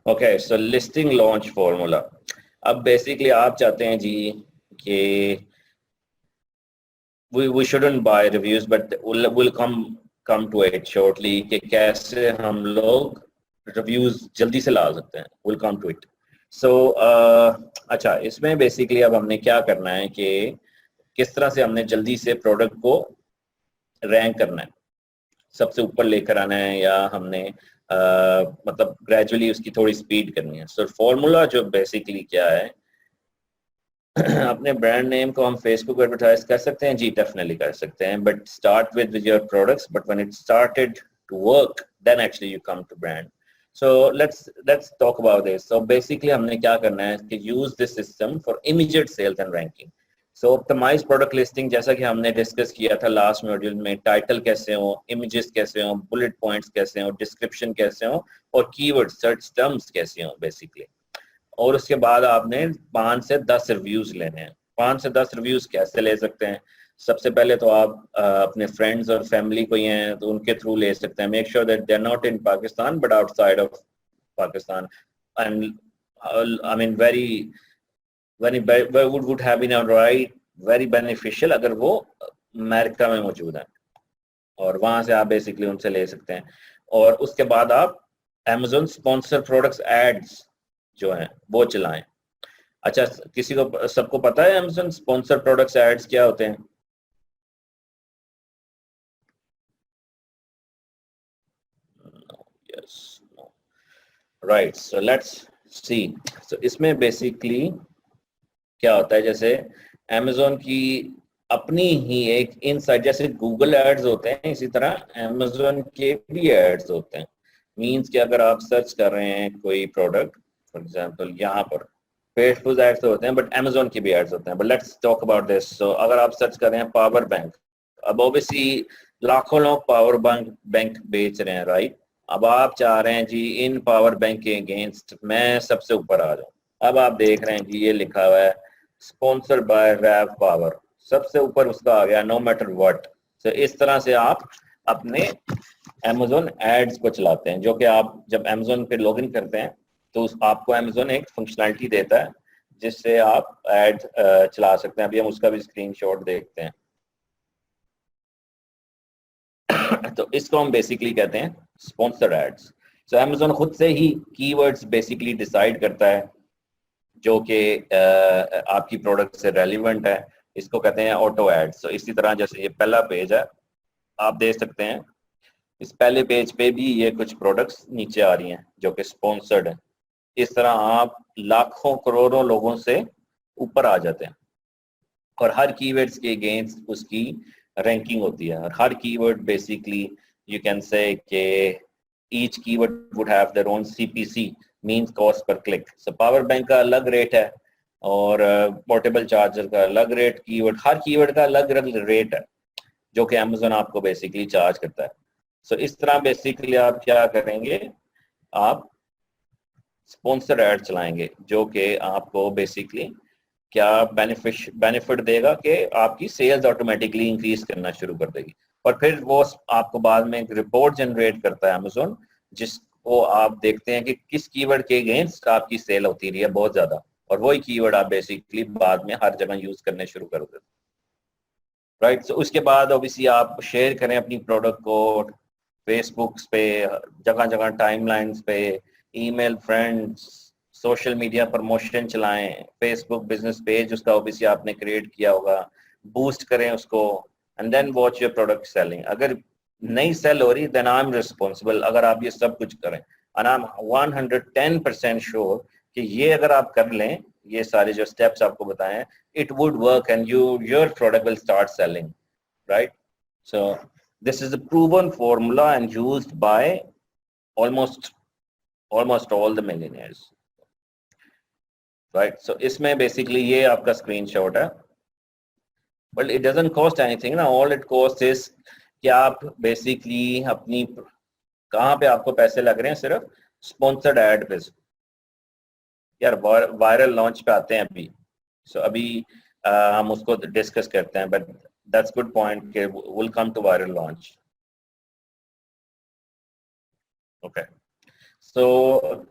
Okay, so listing launch formula. अब basically आप चाहते हैं जी कि we shouldn't buy reviews, but we'll come to it shortly कि कैसे हम लोग reviews जल्दी से ला सकते हैं। we'll come to it. So अच्छा, इसमें बेसिकली अब हमने क्या करना है कि किस तरह से हमने जल्दी से प्रोडक्ट को रैंक करना है, सबसे ऊपर लेकर आना है, या हमने मतलब ग्रेजुअली उसकी थोड़ी स्पीड करनी है। सो फॉर्मूला जो बेसिकली क्या है, अपने ब्रांड नेम को हम फेसबुक पर एडवर्टाइज कर सकते हैं जी, डेफिनेटली कर सकते हैं, but start with your products, but when it started to work then actually you come to brand. So let's talk about this. So basically हमने क्या करना है कि use this system for immediate sales and ranking. So optimise product listing, जैसा कि हमने discuss किया था लास्ट मॉड्यूल में, टाइटल कैसे हो, इमेजेस कैसे हो, बुलेट पॉइंट्स कैसे हो, डिस्क्रिप्शन कैसे हो, और कीवर्ड सर्च टर्म्स कैसे हो बेसिकली। और उसके बाद आपने 5 से 10 रिव्यूज लेने हैं। 5 से 10 रिव्यूज कैसे ले सकते हैं? सबसे पहले तो आप अपने फ्रेंड्स और फैमिली को ही हैं तो उनके थ्रू ले सकते हैं। Make sure that they are not in Pakistan but outside of Pakistan, and I mean very would have been right very beneficial अगर वो अमेरिका में मौजूद है, और वहां से आप बेसिकली उनसे ले सकते हैं। और उसके बाद आप Amazon स्पॉन्सर प्रोडक्ट्स एड्स जो हैं वो चलाएं। अच्छा, किसी को सबको पता है Amazon स्पॉन्सर प्रोडक्ट्स एड्स क्या होते हैं? Yes, right, so let's see. So इसमें बेसिकली क्या होता है, जैसे Amazon की अपनी ही एक इनसाइट, जैसे गूगल एड्स होते हैं इसी तरह Amazon के भी एड्स होते हैं। मींस कि अगर आप सर्च कर रहे हैं कोई प्रोडक्ट, फॉर एग्जांपल यहाँ पर फेसबुक एड्स तो होते हैं बट Amazon के भी एड्स होते हैं। But let's talk about this. So अगर आप सर्च कर रहे हैं पावर बैंक, अब ऑब्वियसली लाखों लोग पावर बैंक बेच रहे हैं, राइट? अब आप चाह रहे हैं जी इन पावर बैंक के अगेंस्ट मैं सबसे ऊपर आ जाऊं। अब आप देख रहे हैं जी ये लिखा हुआ है स्पॉन्सर्ड बाय रैव पावर, सबसे ऊपर उसका आ गया नो मैटर व्हाट। तो इस तरह से आप अपने Amazon एड्स को चलाते हैं, जो कि आप जब Amazon पे लॉगिन करते हैं तो आपको Amazon एक फंक्शनैलिटी देता है जिससे आप एड चला सकते हैं। अभी हम उसका भी स्क्रीनशॉट देखते हैं। तो इसको हम बेसिकली कहते हैं स्पॉन्सर्ड एड्स। सो Amazon खुद से ही कीवर्ड्स बेसिकली डिसाइड करता है जो कि आपकी प्रोडक्ट से रेलिवेंट है। इसको कहते हैं ऑटो एड्स। तो इसी तरह जैसे ये पहला पेज है, आप देख सकते हैं इस पहले पेज पे भी ये कुछ प्रोडक्ट्स नीचे आ रही हैं जो कि स्पॉन्सर्ड है। इस तरह आप लाखों करोड़ों लोगों से ऊपर आ जाते हैं, और हर कीवर्ड्स के अगेंस्ट उसकी रैंकिंग होती है। और हर keyword basically you can say कि each keyword would have their own CPC, means cost per click. So power bank का अलग रेट है और पोर्टेबल चार्जर का अलग रेट, कीवर्ड हर कीवर्ड का अलग अलग रेट है जो कि Amazon आपको बेसिकली चार्ज करता है। सो इस तरह बेसिकली आप क्या करेंगे, आप स्पॉन्सर ऐड चलाएंगे जो कि आपको बेसिकली क्या बेनिफिट देगा कि आपकी सेल्स ऑटोमेटिकली इंक्रीज करना शुरू कर देगी। और फिर वो आपको बाद में एक रिपोर्ट जनरेट करता है Amazon, जिसको आप देखते हैं कि किस कीवर्ड के अगेंस्ट आपकी सेल होती रही है बहुत ज्यादा, और वही कीवर्ड आप बेसिकली बाद में हर जगह यूज करने शुरू कर देते हैं, राइट? सो उसके बाद ऑब्वियसली आप शेयर करें अपनी प्रोडक्ट को फेसबुक पे, जगह जगह टाइमलाइंस पे, email, friends, social media promotion चलाएं, फेसबुक बिजनेस पेज उसका ऑब्वियसली आपने क्रिएट किया होगा, बूस्ट करें उसको, and then watch your product selling. अगर नहीं सेल हो रही देन आई एम रिस्पॉन्सिबल, अगर आप ये सब कुछ करें, एंड आई एम 110% श्योर कि ये अगर आप कर लें, ये सारे जो स्टेप्स आपको बताए हैं, it would work and your product will start selling, right? So this is a proven formula and used by almost all the millionaires, right? So इसमें basically ये आपका screenshot है, but it doesn't cost anything ना, all it costs is कि आप basically अपनी कहाँ पे आपको पैसे लग रहे हैं, सिर्फ स्पॉन्सर्ड एड पे। यार वायरल लॉन्च पे आते हैं अभी, सो अभी हम उसको डिस्कस करते हैं, बट दैट्स गुड पॉइंट कि will come to viral launch. Okay, so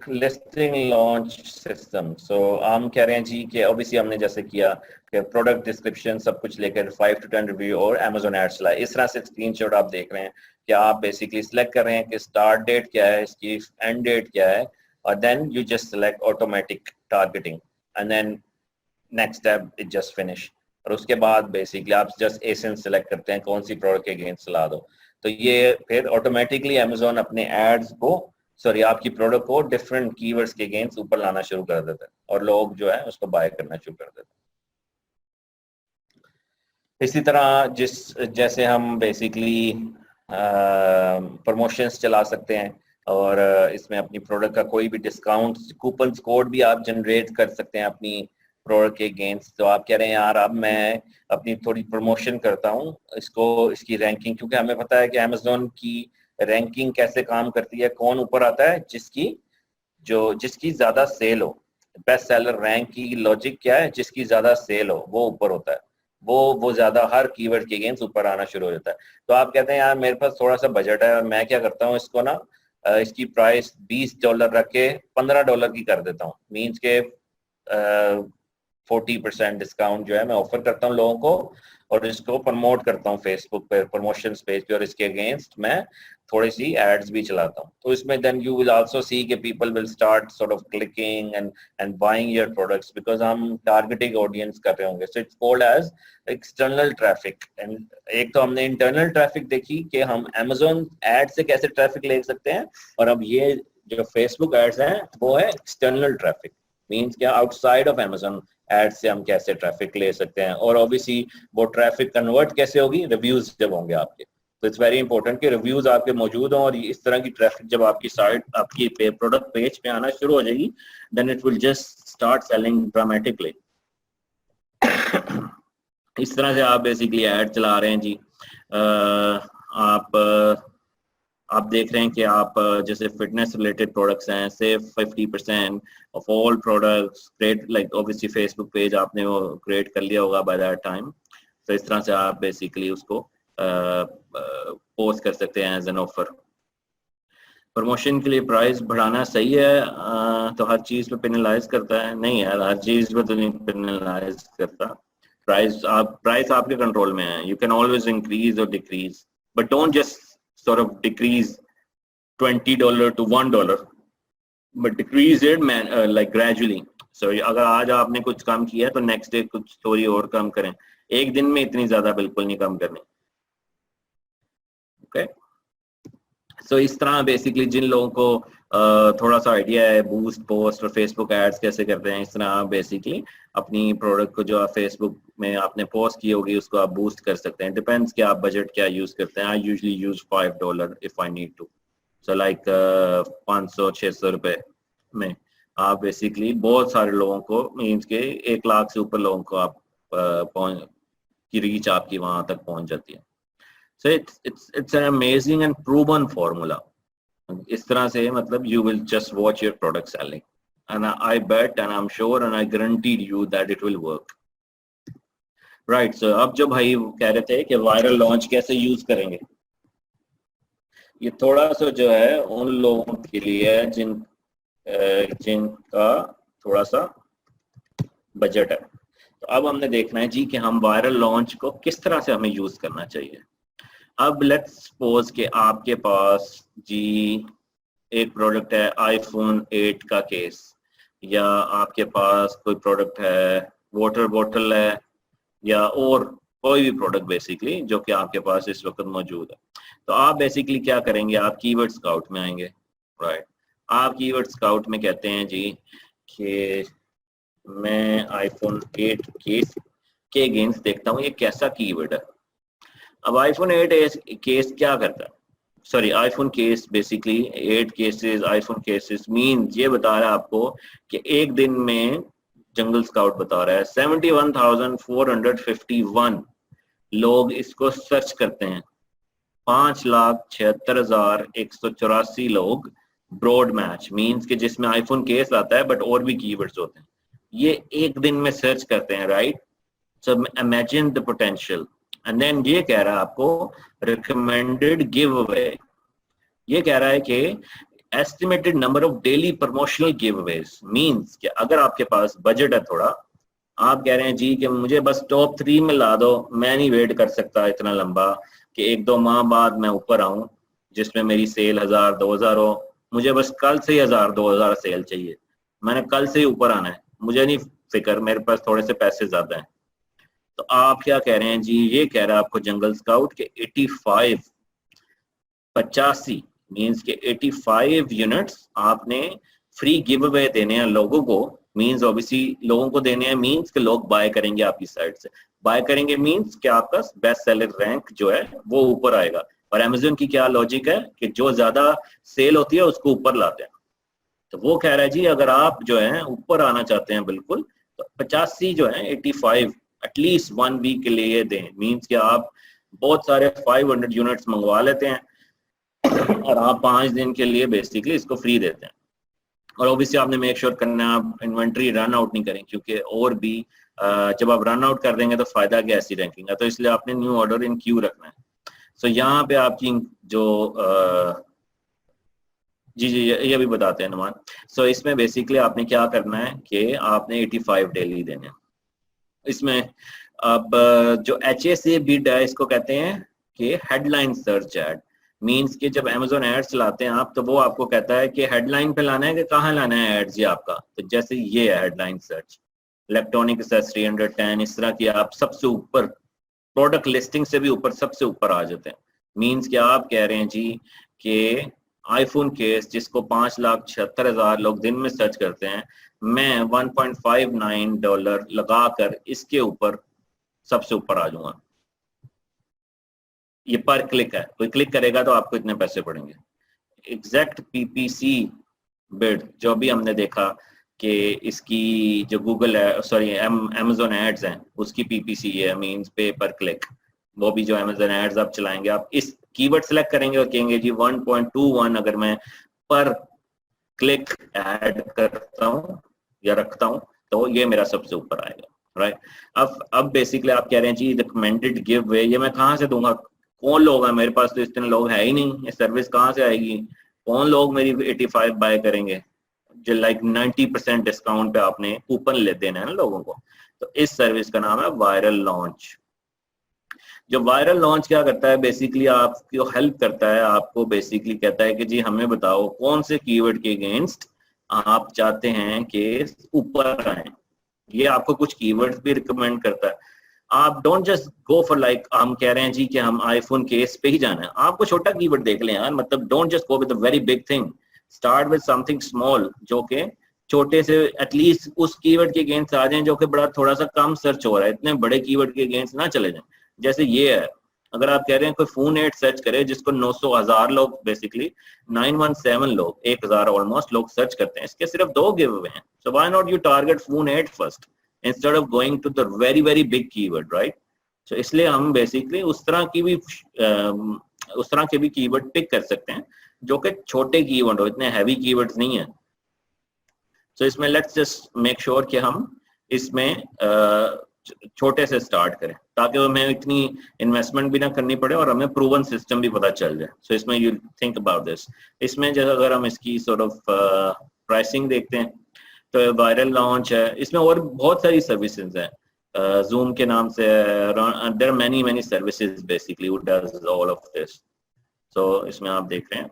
listing launch system, so हम कह रहे हैं जी कि ऑब्वियसली हमने जैसे किया कि प्रोडक्ट डिस्क्रिप्शन सब कुछ लेकर 5 to 10 रिव्यू और अमेजोन एड्स चलाए। इस तरह से स्क्रीनशॉट आप देख रहे हैं कि आप बेसिकली सिलेक्ट कर रहे हैं कि स्टार्ट डेट क्या है, इसकी एंड डेट क्या है, और then you just select automatic targeting and then next step it just finish. और उसके बाद बेसिकली आप जस्ट एसेंस सेलेक्ट करते हैं कौन सी प्रोडक्ट के अगेंस्ट चला दो, तो ये फिर ऑटोमेटिकली अमेजोन अपने एड्स को, सॉरी आपकी प्रोडक्ट को डिफरेंट कीवर्ड्स के अगेंस्ट ऊपर लाना शुरू कर देता है और लोग जो है उसको बाय करना शुरू कर देते हैं। इसी तरह जैसे हम बेसिकली प्रमोशंस चला सकते हैं और इसमें अपनी प्रोडक्ट का कोई भी डिस्काउंट कूपन कोड भी आप जनरेट कर सकते हैं अपनी प्रोडक्ट के अगेंस्ट। तो आप कह रहे हैं यार अब मैं अपनी थोड़ी प्रमोशन करता हूँ, इसकी रैंकिंग, क्योंकि हमें पता है कि अमेजोन की रैंकिंग कैसे काम करती है, कौन ऊपर आता है, जिसकी ज्यादा सेल हो। बेस्ट सेलर रैंक की लॉजिक क्या है, जिसकी ज्यादा सेल हो वो ऊपर होता है, वो ज्यादा हर कीवर्ड के अगेंस्ट ऊपर आना शुरू हो जाता है। तो आप कहते हैं यार मेरे पास थोड़ा सा बजट है और मैं क्या करता हूँ इसको ना इसकी प्राइस $20 रख के $15 की कर देता हूँ, मीन्स के 40% डिस्काउंट जो है मैं ऑफर करता हूँ लोगों को और इसको प्रमोट करता हूँ फेसबुक पे प्रमोशन पेज पे, और इसके अगेंस्ट मैं थोड़ी सी एड्स भी चलाता हूँ। तो इसमें then you will also see कि people will start sort of clicking and buying your products because हम टारगेटिंग ऑडियंस कर रहे होंगे। So it's called as external traffic. And एक तो हमने इंटरनल ट्रैफिक देखी कि हम अमेजोन एड से कैसे ट्रैफिक ले सकते हैं, और अब ये जो फेसबुक एड्स हैं वो है एक्सटर्नल ट्रैफिक, मीन्स क्या आउटसाइड ऑफ अमेजोन एड से हम कैसे ट्रैफिक ले सकते हैं। और ऑब्वियसली वो ट्रैफिक कन्वर्ट कैसे होगी, रिव्यूज जब होंगे आपके। तो इट्स वेरी इंपॉर्टेंट कि रिव्यूज आपके मौजूद हों, और इस तरह की ट्रैफिक जब आपकी साइट आपकी प्रोडक्ट पेज पे आना शुरू हो जाएगी then it will just start selling dramatically. इस तरह से आप बेसिकली ऐड चला रहे हैं जी। आप देख रहे हैं कि आप जैसे फिटनेस रिलेटेड प्रोडक्ट्स हैं, save 50% of all products, create like obviously Facebook page आपने वो क्रिएट कर लिया होगा बाय दैट टाइम। तो इस तरह से आप बेसिकली उसको पोस्ट कर सकते हैं एज एन ऑफर। प्रमोशन के लिए प्राइस बढ़ाना सही है तो हर चीज पे पेनलाइज करता है? नहीं यार, हर चीज पे तो नहीं पेनलाइज करता। प्राइस आपके कंट्रोल में है। यू कैन ऑलवेज इंक्रीज और decrease, but don't just sort of decrease $20 to $1, but decrease it like gradually. So अगर आज आपने कुछ कम किया तो नेक्स्ट डे कुछ थोड़ी और कम करें, एक दिन में इतनी ज्यादा बिल्कुल नहीं कम करनी। ओके सो इस तरह बेसिकली जिन लोगों को थोड़ा सा आइडिया है बूस्ट पोस्ट और फेसबुक एड्स कैसे करते हैं, इस तरह बेसिकली अपनी प्रोडक्ट को जो आप फेसबुक में आपने पोस्ट की होगी उसको आप बूस्ट कर सकते हैं। डिपेंड्स कि आप बजट क्या यूज करते हैं। I usually use $5 if I need to. So like 500-600 रुपए में आप बेसिकली बहुत सारे लोगों को, मीन्स के 1 लाख से ऊपर लोगों को आप की रीच आपकी वहां तक पहुंच जाती है। So it's an amazing and proven formula. इस तरह से मतलब you will just watch your product selling, and I bet and I'm sure and I guarantee you that it will work. Right. So अब जो भाई कह रहे थे कि वायरल लॉन्च कैसे यूज करेंगे, ये थोड़ा सा जो है उन लोगों के लिए है जिनका थोड़ा सा बजट है। तो अब हमने देखना है जी कि हम वायरल लॉन्च को किस तरह से हमें यूज करना चाहिए। अब लेट्स सपोज कि आपके पास जी एक प्रोडक्ट है iPhone 8 का केस, या आपके पास कोई प्रोडक्ट है वाटर बॉटल है, या और कोई भी प्रोडक्ट बेसिकली जो कि आपके पास इस वक्त मौजूद है। तो आप बेसिकली क्या करेंगे, आप कीवर्ड स्काउट में आएंगे। राइट, आप कीवर्ड स्काउट में कहते हैं जी कि मैं iPhone 8 केस के अगेंस्ट देखता हूँ ये कैसा कीवर्ड है। अब iPhone 8 केस क्या करता है, sorry iPhone case basically 8 cases iPhone cases means ये बता रहा है आपको कि एक दिन में जंगल स्काउट बता रहा है 71,451 लोग इसको सर्च करते हैं। 5,76,184 लोग ब्रॉड मैच मीन्स के जिसमें iPhone केस आता है बट और भी कीवर्ड्स होते हैं, ये एक दिन में सर्च करते हैं। Right, so imagine the potential. And then ये कह रहा है आपको रिकमेंडेड गिव अवे, ये कह रहा है कि estimated number of daily promotional giveaways means कि अगर आपके पास बजट है थोड़ा, आप कह रहे हैं जी कि मुझे बस टॉप 3 में ला दो, मैं नहीं वेट कर सकता इतना लंबा कि 1-2 माह बाद मैं ऊपर आऊं जिसमें मेरी सेल 1000-2000 हो, मुझे बस कल से ही 1000-2000 सेल चाहिए, मैंने कल से ही ऊपर आना है, मुझे नहीं फिक्र, मेरे पास थोड़े से पैसे ज्यादा हैं। तो आप क्या कह रहे हैं जी, ये कह रहा है आपको जंगल स्काउट के 85 मींस के 85 यूनिट्स आपने फ्री गिव अवे देने हैं लोगों को, मींस ऑब्वियसली लोगों को देने हैं, मींस के लोग बाय करेंगे आपकी साइट से, बाय करेंगे मींस कि आपका बेस्ट सेलर रैंक जो है वो ऊपर आएगा। और अमेज़न की क्या लॉजिक है कि जो ज्यादा सेल होती है उसको ऊपर लाते हैं। तो वो कह रहा है जी अगर आप जो है ऊपर आना चाहते हैं बिल्कुल, तो 85 जो है 85 एटलीस्ट 1 वीक के लिए दें, मींस कि आप बहुत सारे 500 यूनिट्स मंगवा लेते हैं और आप 5 दिन के लिए बेसिकली इसको फ्री देते हैं। और ऑब्वियसली आपने मेक श्योर करना है आप इन्वेंट्री रन आउट नहीं करें, क्योंकि और भी जब आप रन आउट कर देंगे तो फायदा क्या ऐसी रैंकिंग है, तो इसलिए आपने न्यू ऑर्डर इन क्यू रखना है। सो यहाँ पे आपकी जो जी ये भी बताते हैं नुमान। सो इसमें बेसिकली आपने क्या करना है कि आपने 85 डेली देने हैं। इसमें अब जो HSA बिड है इसको कहते हैं कि हेडलाइन सर्च एड, मींस कि जब Amazon एड्स चलाते हैं आप तो वो आपको कहता है कि हेडलाइन पे लाना है कि कहाँ लाना है एड्स ये आपका। तो जैसे ये है हेडलाइन सर्च, इलेक्ट्रॉनिक एक्सेसरी 110, इस तरह की आप सबसे ऊपर प्रोडक्ट लिस्टिंग से भी ऊपर सबसे ऊपर आ जाते हैं। मींस कि आप कह रहे हैं जी कि आईफोन केस जिसको 5,76,000 लोग दिन में सर्च करते हैं, मैं $1.59 लगाकर इसके ऊपर सबसे ऊपर आ जाऊंगा। ये पर क्लिक है, कोई क्लिक करेगा तो आपको इतने पैसे पड़ेंगे। एग्जैक्ट PPC बिड जो भी हमने देखा कि इसकी जो गूगल है सॉरी Amazon एड्स हैं उसकी PPC है, मींस पे पर क्लिक, वो भी जो Amazon एड्स आप चलाएंगे आप इस कीवर्ड सेलेक्ट करेंगे और कहेंगे जी 1.21 अगर मैं पर क्लिक ऐड करता हूँ या रखता हूँ तो ये मेरा सबसे ऊपर आएगा, राइट। अब बेसिकली आप कह रहे हैं जी रिकमेंडेड गिव वे ये मैं कहाँ से दूंगा, कौन लोग हैं मेरे पास, तो इतने लोग है ही नहीं, ये सर्विस कहाँ से आएगी, कौन लोग मेरी 85 बाय करेंगे, जो लाइक 90% डिस्काउंट पे आपने कूपन ले देना है ना लोगों को। तो इस सर्विस का नाम है वायरल लॉन्च। जो वायरल लॉन्च क्या करता है, बेसिकली आपको हेल्प करता है, आपको बेसिकली कहता है कि जी हमें बताओ कौन से कीवर्ड के अगेंस्ट आप चाहते हैं कि ऊपर आए। ये आपको कुछ कीवर्ड्स भी रिकमेंड करता है। आप don't just go for like हम कह रहे हैं जी कि हम आईफोन केस पे ही जाना है, आपको छोटा कीवर्ड देख लें यार, मतलब don't just go with a very big thing, start with something small जो कि छोटे से एटलीस्ट उस कीवर्ड के अगेंस्ट आ जाएं जो कि बड़ा थोड़ा सा कम सर्च हो रहा है, इतने बड़े कीवर्ड के अगेंस्ट ना चले जाएं। जैसे ये है, अगर आप कह रहे हैं कोई फोन 8 सर्च करे जिसको 900,000 लोग बेसिकली 917 लोग 1000 ऑलमोस्ट लोग सर्च करते हैं, इसके सिर्फ 2 गिव अवे हैं। So why not you target phone 8 first instead of going to the very very big keyword, right. So इसलिए हम बेसिकली उस तरह के भी कीवर्ड पिक कर सकते हैं जो कि छोटे कीवर्ड हो, इतने हैवी कीवर्ड्स नहीं है। सो इसमें लेट्स जस्ट मेक श्योर कि हम इसमें छोटे से स्टार्ट करें ताकि हमें इतनी इन्वेस्टमेंट भी ना करनी पड़े और हमें प्रूवन सिस्टम भी पता चल जाए। सो इसमें यू थिंक अबाउट दिस। इसमें जैसे अगर हम इसकी सॉर्ट ऑफ प्राइसिंग देखते हैं तो वायरल लॉन्च है, इसमें और बहुत सारी सर्विसेज हैं, जूम के नाम से there are many services basically who does all of this. So इसमें आप देख रहे हैं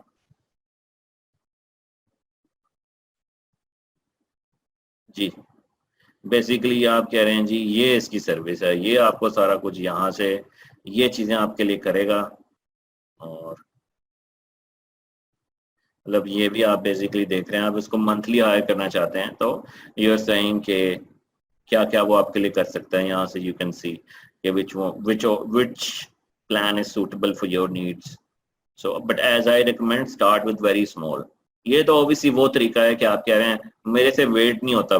जी बेसिकली आप कह रहे हैं जी ये इसकी सर्विस है, ये आपको सारा कुछ यहाँ से ये चीजें आपके लिए करेगा। और मतलब ये भी आप बेसिकली देख रहे हैं, आप इसको मंथली हायर करना चाहते हैं तो यू आर सेइंग कि क्या क्या वो आपके लिए कर सकता है। यहाँ से यू कैन सी कि which plan is suitable for your needs. So but as I recommend start with very small। ये तो ऑब्वियसली वो तरीका है कि आप कह रहे हैं मेरे से वेट नहीं होता